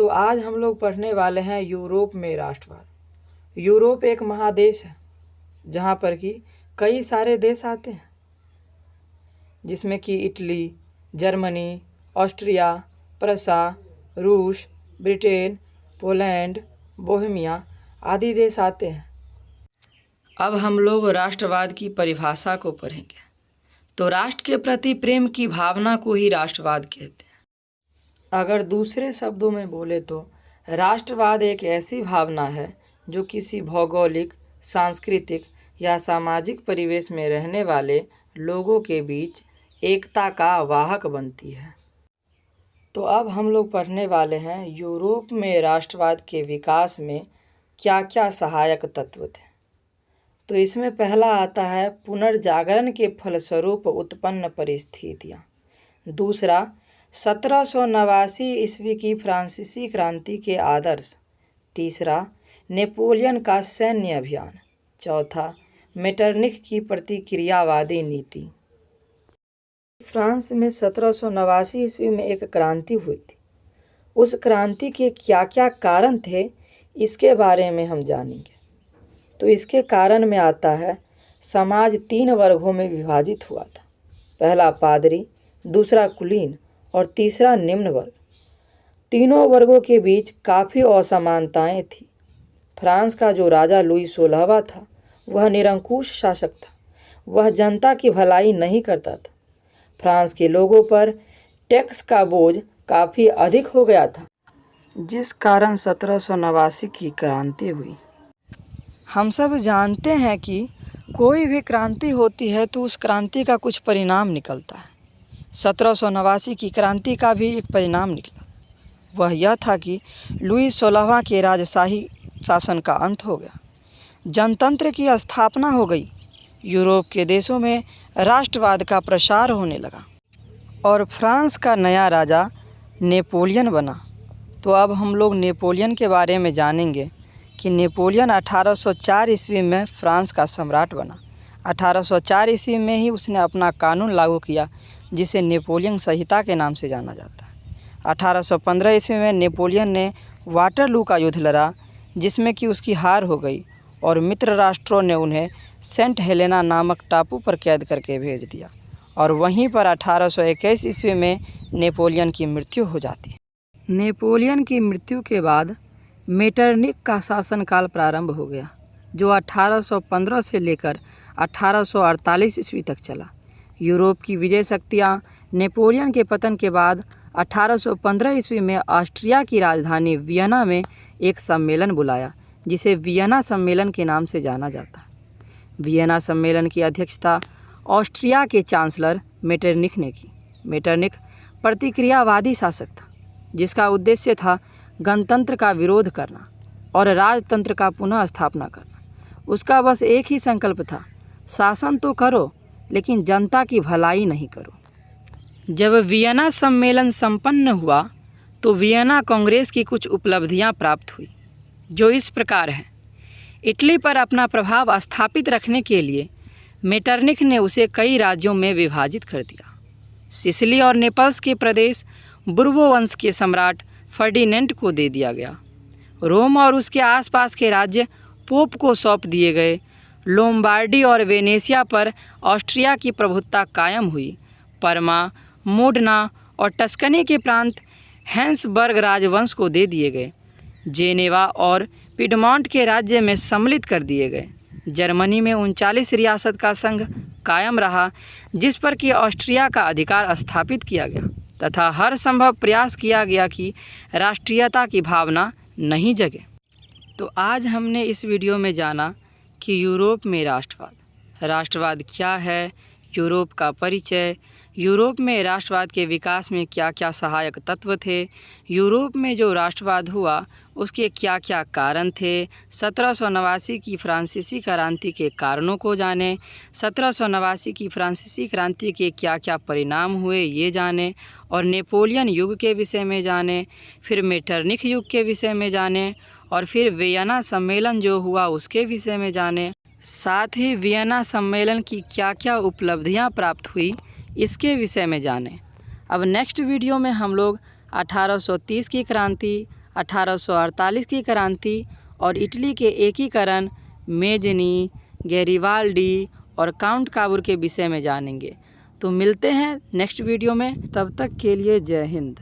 तो आज हम लोग पढ़ने वाले हैं यूरोप में राष्ट्रवाद। यूरोप एक महादेश है जहाँ पर कि कई सारे देश आते हैं, जिसमें कि इटली, जर्मनी, ऑस्ट्रिया, प्रसा, रूस, ब्रिटेन, पोलैंड, बोहेमिया आदि देश आते हैं। अब हम लोग राष्ट्रवाद की परिभाषा को पढ़ेंगे। तो राष्ट्र के प्रति प्रेम की भावना को ही राष्ट्रवाद कहते हैं। अगर दूसरे शब्दों में बोले तो राष्ट्रवाद एक ऐसी भावना है जो किसी भौगोलिक, सांस्कृतिक या सामाजिक परिवेश में रहने वाले लोगों के बीच एकता का वाहक बनती है। तो अब हम लोग पढ़ने वाले हैं यूरोप में राष्ट्रवाद के विकास में क्या क्या सहायक तत्व थे। तो इसमें पहला आता है पुनर्जागरण के फलस्वरूप उत्पन्न परिस्थितियाँ। दूसरा 1789 ईस्वी की फ्रांसीसी क्रांति के आदर्श। तीसरा नेपोलियन का सैन्य अभियान। चौथा मेटरनिख की प्रतिक्रियावादी नीति। फ्रांस में 1789 ईस्वी में एक क्रांति हुई थी। उस क्रांति के क्या क्या कारण थे इसके बारे में हम जानेंगे। तो इसके कारण में आता है समाज 3 वर्गों में विभाजित हुआ था। पहला पादरी, दूसरा कुलीन और तीसरा निम्न वर्ग। तीनों वर्गों के बीच काफ़ी असमानताएं थी। फ्रांस का जो राजा लुई 16वां था वह निरंकुश शासक था। वह जनता की भलाई नहीं करता था। फ्रांस के लोगों पर टैक्स का बोझ काफ़ी अधिक हो गया था, जिस कारण 1789 की क्रांति हुई। हम सब जानते हैं कि कोई भी क्रांति होती है तो उस क्रांति का कुछ परिणाम निकलता है। 1789 की क्रांति का भी एक परिणाम निकला। वह यह था कि लुई 16वां के राजशाही शासन का अंत हो गया। जनतंत्र की स्थापना हो गई। यूरोप के देशों में राष्ट्रवाद का प्रसार होने लगा और फ्रांस का नया राजा नेपोलियन बना। तो अब हम लोग नेपोलियन के बारे में जानेंगे कि नेपोलियन 1804 ईस्वी में फ्रांस का सम्राट बना। 1804 ईस्वी में ही उसने अपना कानून लागू किया, जिसे नेपोलियन संहिता के नाम से जाना जाता है। 1815 ईस्वी में नेपोलियन ने वाटरलू का युद्ध लड़ा, जिसमें कि उसकी हार हो गई और मित्र राष्ट्रों ने उन्हें सेंट हेलेना नामक टापू पर कैद करके भेज दिया और वहीं पर 1821 ईस्वी में नेपोलियन की मृत्यु हो जाती है। नेपोलियन की मृत्यु के बाद मेटरनिख का शासनकाल प्रारंभ हो गया, जो 1815 से लेकर 1848 ईस्वी तक चला। यूरोप की विजय शक्तियाँ नेपोलियन के पतन के बाद 1815 ईस्वी में ऑस्ट्रिया की राजधानी वियना में एक सम्मेलन बुलाया, जिसे वियना सम्मेलन के नाम से जाना जाता है। वियना सम्मेलन की अध्यक्षता ऑस्ट्रिया के चांसलर मेटरनिख ने की। मेटरनिख प्रतिक्रियावादी शासक था, जिसका उद्देश्य था गणतंत्र का विरोध करना और राजतंत्र का पुनः स्थापना करना। उसका बस एक ही संकल्प था, शासन तो करो लेकिन जनता की भलाई नहीं करो। जब वियना सम्मेलन संपन्न हुआ तो वियना कांग्रेस की कुछ उपलब्धियां प्राप्त हुई, जो इस प्रकार हैं। इटली पर अपना प्रभाव स्थापित रखने के लिए मेटरनिख ने उसे कई राज्यों में विभाजित कर दिया। सिसिली और नेपल्स के प्रदेश बुर्बो वंश के सम्राट फर्डिनेंट को दे दिया गया। रोम और उसके आसपास के राज्य पोप को सौंप दिए गए। लोम्बार्डी और वेनेशिया पर ऑस्ट्रिया की प्रभुत्ता कायम हुई। परमा, मोडना और टस्कनी के प्रांत हैंसबर्ग राजवंश को दे दिए गए। जेनेवा और पिडमॉन्ट के राज्य में सम्मिलित कर दिए गए। जर्मनी में 39 रियासत का संघ कायम रहा, जिस पर कि ऑस्ट्रिया का अधिकार स्थापित किया गया तथा हर संभव प्रयास किया गया कि राष्ट्रीयता की भावना नहीं जगे। तो आज हमने इस वीडियो में जाना कि यूरोप में राष्ट्रवाद क्या है, यूरोप का परिचय, यूरोप में राष्ट्रवाद के विकास में क्या क्या सहायक तत्व थे, यूरोप में जो राष्ट्रवाद हुआ उसके क्या क्या कारण थे, 1789 की फ्रांसीसी क्रांति के कारणों को जाने, 1789 की फ्रांसीसी क्रांति के क्या क्या परिणाम हुए ये जाने, और नेपोलियन युग के विषय में जाने, फिर मेटरनिख युग के विषय में जाने, और फिर वियना सम्मेलन जो हुआ उसके विषय में जाने। साथ ही वियना सम्मेलन की क्या क्या उपलब्धियां प्राप्त हुई इसके विषय में जानें। अब नेक्स्ट वीडियो में हम लोग 1830 की क्रांति, 1848 की क्रांति और इटली के एकीकरण, मेजनी, गैरिबाल्डी और काउंट काबूर के विषय में जानेंगे। तो मिलते हैं नेक्स्ट वीडियो में, तब तक के लिए जय हिंद।